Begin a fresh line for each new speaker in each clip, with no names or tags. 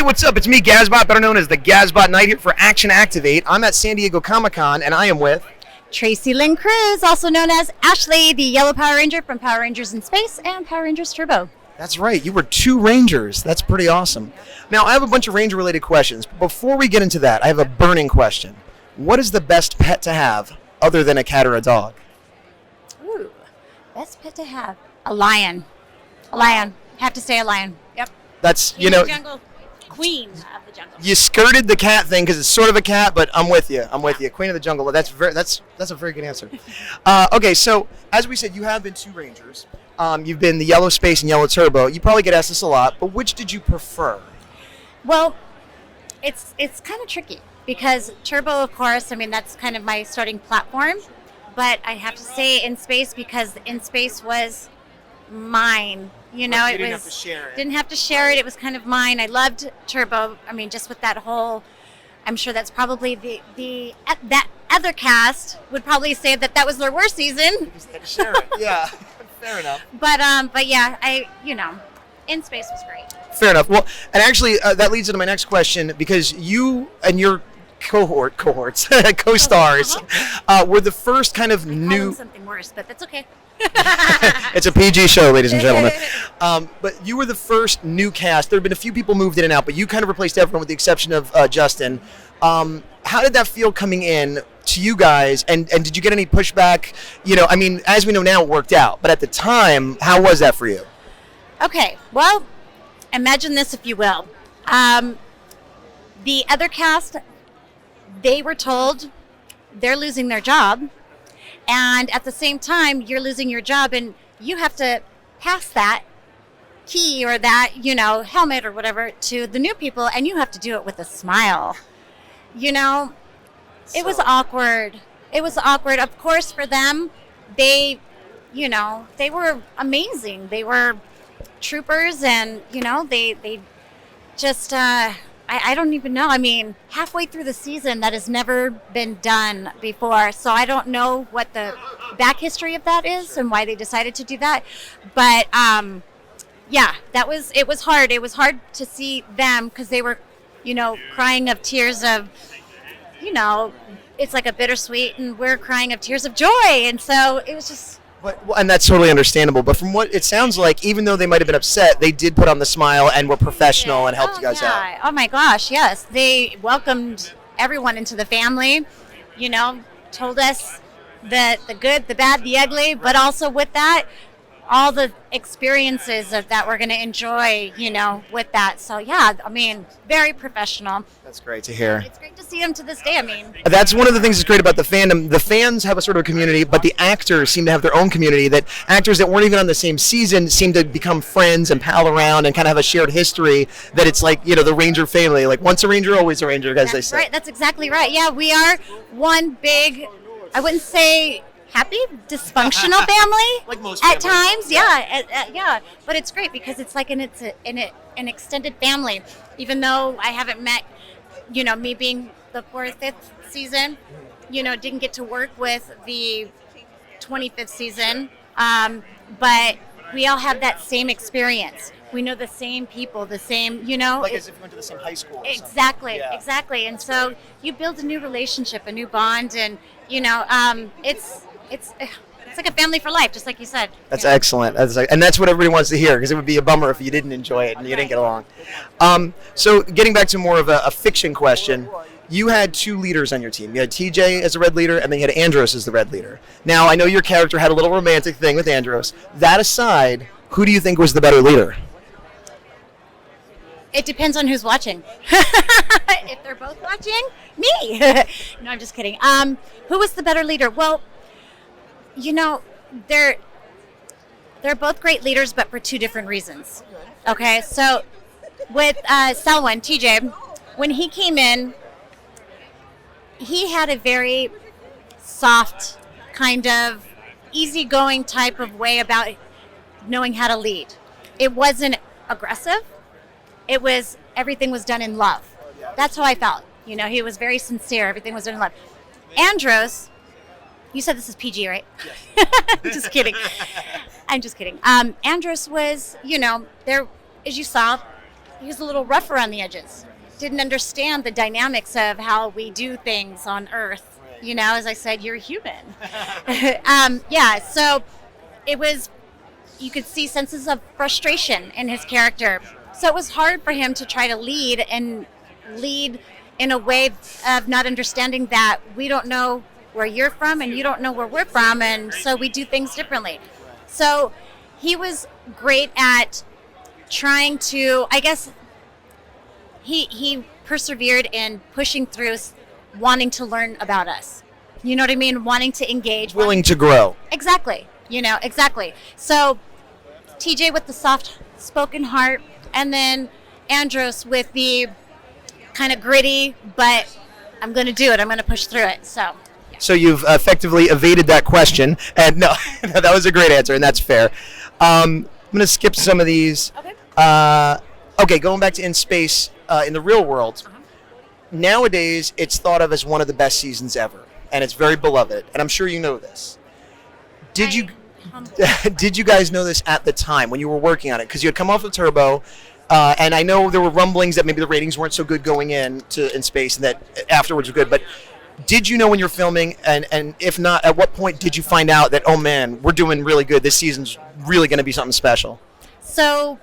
what's up? It's me, Gazbot, better known as the Gazbot Knight, here for Action Activate. I'm at San Diego Comic-Con, and I am with...
Tracy Lynn Cruz, also known as Ashley, the Yellow Power Ranger from Power Rangers in Space and Power Rangers Turbo.
That's right. You were 2 Rangers. That's pretty awesome. Now, I have a bunch of Ranger-related questions. Before we get into that, I have a burning question. What is the best pet to have, other than a cat or a dog?
Ooh, best pet to have. A lion. A lion. Have to say a lion. Yep.
That's,
Queen of the jungle. Queen of the jungle.
You skirted the cat thing because it's sort of a cat, but I'm with you. I'm with you. Queen of the jungle. That's a very good answer. Okay, so as we said, you have been 2 Rangers. You've been the Yellow Space and Yellow Turbo. You probably get asked this a lot, but which did you prefer?
Well, it's kind of tricky because Turbo, of course, I mean, that's kind of my starting platform. But I have to say In Space because In Space was mine. You know,
didn't have to share it.
Didn't have to share it. It was kind of mine. I loved Turbo. I mean, just with that whole, I'm sure that's probably that other cast would probably say that was their worst season.
Just had to share it. Yeah, fair enough.
But yeah, In Space was great.
Fair enough. Well, and actually, that leads into my next question because you and your co-stars, were the first kind of
new. Call them something worse, but that's okay.
It's a PG show, ladies and gentlemen. But you were the first new cast. There have been a few people moved in and out, but you kind of replaced everyone with the exception of Justin. How did that feel coming in to you guys? And did you get any pushback? You know, I mean, as we know now, it worked out. But at the time, how was that for you?
Okay, well, imagine this, if you will. The other cast, they were told they're losing their job. And at the same time, you're losing your job and you have to pass that key or that, helmet or whatever to the new people, and you have to do it with a smile. It was awkward. It was awkward. Of course, for them, they were amazing. They were troopers and, they just... I don't even know. I mean, halfway through the season, that has never been done before. So I don't know what the back history of that is and why they decided to do that. But yeah, it was hard. It was hard to see them because they were, crying of tears of, it's like a bittersweet, and we're crying of tears of joy. And so it was just...
And that's totally understandable. But from what it sounds like, even though they might have been upset, they did put on the smile and were professional and helped you guys out.
Oh my gosh, yes. They welcomed everyone into the family, told us the good, the bad, the ugly, but also with that, all the experiences that we're going to enjoy, with that. So yeah, I mean, very professional.
That's great to hear.
It's great to see them to this day. I mean,
that's one of the things that's great about the fandom. The fans have a sort of community, but the actors seem to have their own community. That actors that weren't even on the same season seem to become friends and pal around and kind of have a shared history. That it's like the Ranger family. Like once a Ranger, always a Ranger, as they say.
Right. That's exactly right. Yeah, we are one big. I wouldn't say happy, dysfunctional family.
Like most
at
families.
Times, yeah. But it's great because it's like an extended family. Even though I haven't met, me being the 4th, 5th season, didn't get to work with the 25th season, but we all have that same experience. We know the same people, the same,
Like as if you went to the same high school.
Exactly. And so you build a new relationship, a new bond, and, it's like a family for life, just like you said.
That's excellent. And that's what everybody wants to hear, because it would be a bummer if you didn't enjoy it and you didn't get along. So getting back to more of a fiction question, you had 2 leaders on your team. You had TJ as the red leader, and then you had Andros as the red leader. Now, I know your character had a little romantic thing with Andros. That aside, who do you think was the better leader?
It depends on who's watching. If they're both watching, me. No, I'm just kidding. Who was the better leader? Well, they're both great leaders, but for 2 different reasons. Okay, so with Selwyn, TJ, when he came in, he had a very soft, kind of easygoing type of way about knowing how to lead. It wasn't aggressive. It was, everything was done in love. That's how I felt. He was very sincere. Everything was done in love. Andros, you said this is PG, right? Yes. Just kidding. I'm just kidding. Andros was, there, as you saw, he was a little rough around the edges. Didn't understand the dynamics of how we do things on Earth. You know, as I said, you're human. Yeah, so it was, you could see senses of frustration in his character. So it was hard for him to try to lead in a way of not understanding that we don't know where you're from and you don't know where we're from, and so we do things differently. So he was great at trying to, I guess, he persevered in pushing through, wanting to learn about us. You know what I mean? Wanting to engage.
Willing to grow.
Exactly. You know, exactly. So TJ with the soft-spoken heart, and then Andros with the kind of gritty, but I'm going to do it. I'm going to push through it. So. Yeah.
So you've effectively evaded that question, and no, that was a great answer, and that's fair. I'm going to skip some of these.
Okay.
Okay, going back to In Space, in the real world, nowadays it's thought of as one of the best seasons ever, and it's very beloved, and I'm sure you know this. Did you guys know this at the time when you were working on it? Because you had come off of Turbo, and I know there were rumblings that maybe the ratings weren't so good going in Space, and that afterwards were good. But did you know when you're filming, and if not, at what point did you find out that, oh man, we're doing really good, this season's really going to be something special?
So,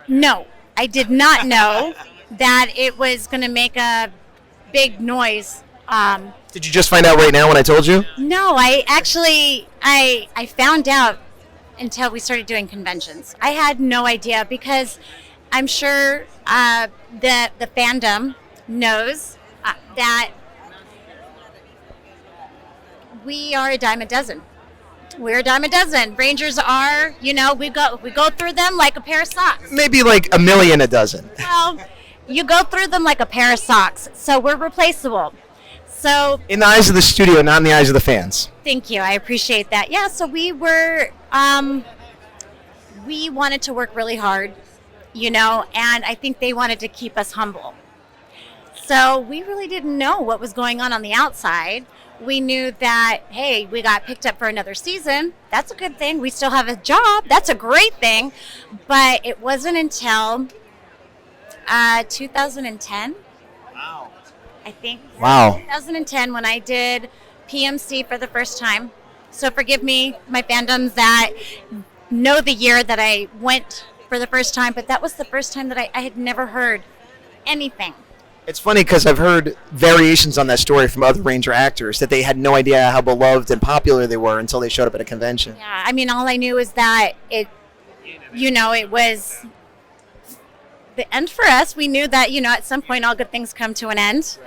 no, I did not know that it was going to make a big noise.
Did you just find out right now when I told you?
No, I actually, I found out until we started doing conventions. I had no idea, because I'm sure the fandom knows that we are a dime a dozen. We're a dime a dozen. Rangers are, you know, we go through them like a pair of socks.
Maybe like a million a dozen.
Well, you go through them like a pair of socks, so we're replaceable. So
in the eyes of the studio, not in the eyes of the fans.
Thank you. I appreciate that. Yeah, so we were, we wanted to work really hard, you know, and I think they wanted to keep us humble. So we really didn't know what was going on the outside. We knew that, hey, we got picked up for another season. That's a good thing. We still have a job. That's a great thing. But it wasn't until 2010.
Wow.
I think.
Wow.
2010 when I did PMC for the first time. So forgive me, my fandoms that know the year that I went for the first time, but that was the first time that I had never heard anything.
It's funny because I've heard variations on that story from other Ranger actors that they had no idea how beloved and popular they were until they showed up at a convention.
Yeah, I mean, all I knew is that it was the end for us. We knew that, you know, at some point all good things come to an end.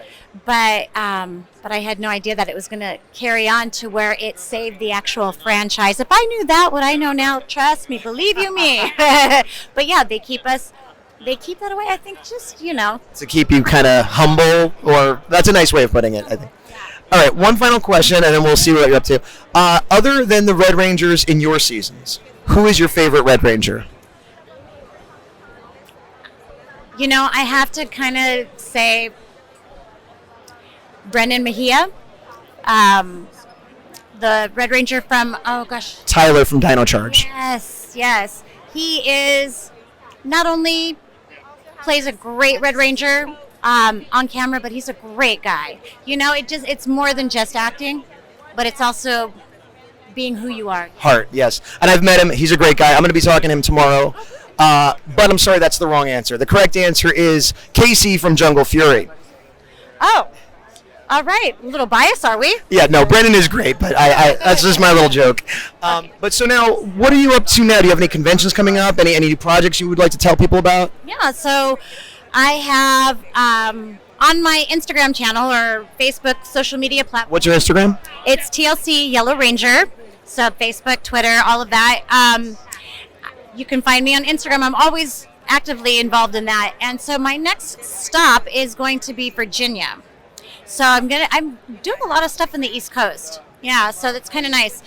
Right. But I had no idea that it was going to carry on to where it saved the actual franchise. If I knew that, what I know now, trust me, believe you me. But yeah, they keep that away, I think, just, you know.
To keep you kind of humble, or that's a nice way of putting it, I think. All right, one final question, and then we'll see what you're up to. Other than the Red Rangers in your seasons, who is your favorite Red Ranger?
You know, I have to kind of say Brendan Mejia, the Red Ranger from,
Tyler from Dino Charge.
Yes. He is not only plays a great Red Ranger on camera, but he's a great guy. You know, it's more than just acting, but it's also being who you are. Heart,
yes. And I've met him. He's a great guy. I'm going to be talking to him tomorrow. But I'm sorry, that's the wrong answer. The correct answer is Casey from Jungle Fury.
Oh, all right. A little bias, are we?
Yeah, no, Brendan is great, but I that's just my little joke. But so now, what are you up to now? Do you have any conventions coming up? Any projects you would like to tell people about?
Yeah, so I have on my Instagram channel or Facebook social media platform.
What's your Instagram?
It's TLC Yellow Ranger. So Facebook, Twitter, all of that. You can find me on Instagram. I'm always actively involved in that. And so my next stop is going to be Virginia. So I'm doing a lot of stuff in the East Coast. Yeah, so that's kind of nice.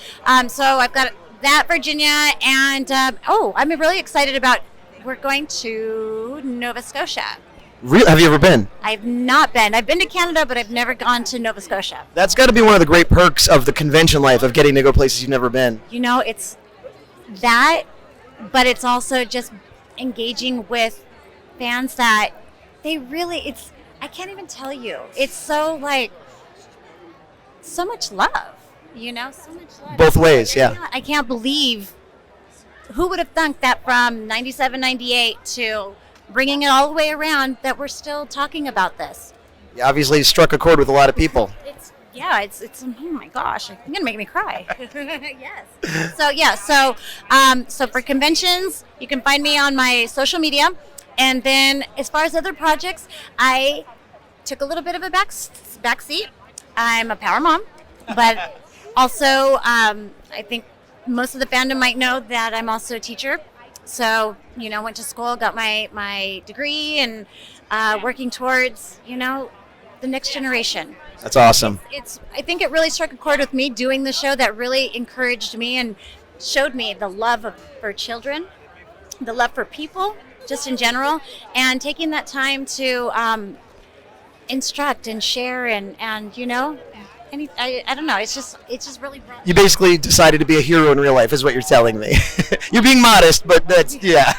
So I've got that, Virginia, and I'm really excited about, we're going to Nova Scotia.
Really? Have you ever been?
I've not been. I've been to Canada, but I've never gone to Nova Scotia.
That's got to be one of the great perks of the convention life, of getting to go places you've never been.
You know, it's that, but it's also just engaging with fans that they really, I can't even tell you. It's so so much love, so much love.
Both ways, yeah.
I can't believe, who would have thunk that from 97, 98 to bringing it all the way around that we're still talking about this.
You obviously struck a chord with a lot of people.
It's oh my gosh, you're gonna make me cry. Yes. So for conventions, you can find me on my social media, and then as far as other projects, I took a little bit of a back seat. I'm a power mom, but also I think most of the fandom might know that I'm also a teacher. So went to school, got my degree, and working towards the next generation.
That's awesome.
I think it really struck a chord with me doing the show, that really encouraged me and showed me the love for children, the love for people just in general, and taking that time to instruct and share and I don't know, it's just really brought.
You basically decided to be a hero in real life is what you're telling me. You're being modest, but that's, yeah.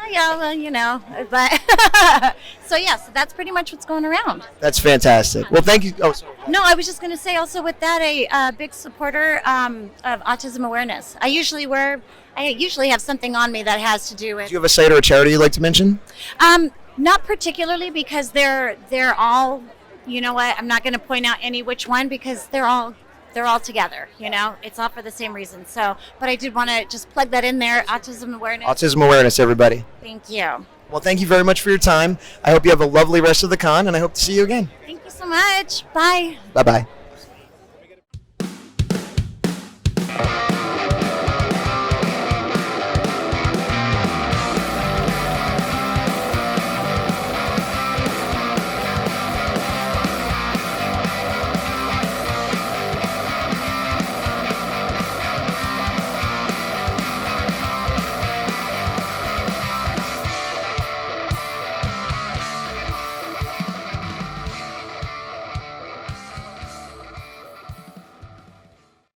Yeah, well, but so that's pretty much what's going around.
That's fantastic. Well, thank you. Oh, sorry.
No, I was just going to say also with that, a big supporter of autism awareness. I usually have something on me that has to do with.
Do you have a site or a charity you'd like to mention?
Not particularly, because they're all, I'm not going to point out any which one, because they're all together, it's all for the same reason. So, but I did want to just plug that in there, autism awareness.
Autism awareness, everybody.
Thank you.
Well, thank you very much for your time. I hope you have a lovely rest of the con, and I hope to see you again.
Thank you so much. Bye.
Bye-bye.